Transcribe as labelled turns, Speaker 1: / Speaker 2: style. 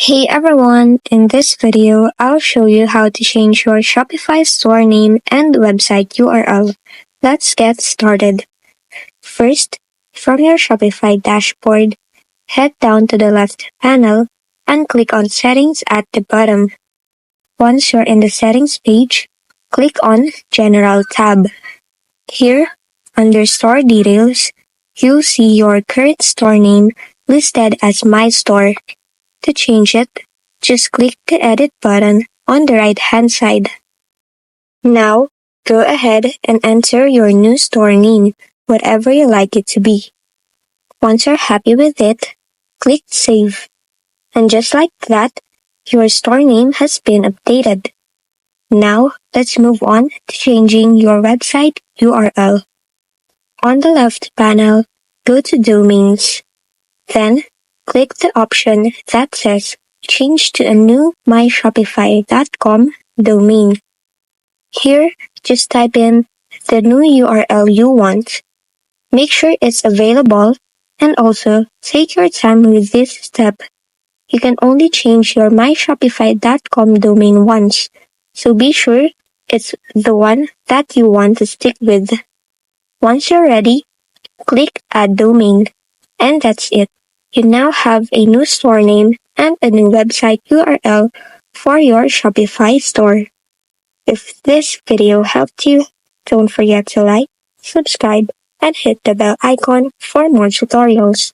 Speaker 1: Hey everyone, in this video, I'll show you how to change your Shopify store name and website URL. Let's get started. First, from your Shopify dashboard, head down to the left panel and click on Settings at the bottom. Once you're in the Settings page, click on General tab. Here, under Store Details, you'll see your current store name listed as My Store. To change it, just click the Edit button on the right-hand side. Now, go ahead and enter your new store name, whatever you like it to be. Once you're happy with it, click Save. And just like that, your store name has been updated. Now, let's move on to changing your website URL. On the left panel, go to Domains. Then, click the option that says Change to a new myshopify.com domain. Here, just type in the new URL you want. Make sure it's available and also take your time with this step. You can only change your myshopify.com domain once, so be sure it's the one that you want to stick with. Once you're ready, click Add Domain, and that's it. You now have a new store name and a new website URL for your Shopify store. If this video helped you, don't forget to like, subscribe, and hit the bell icon for more tutorials.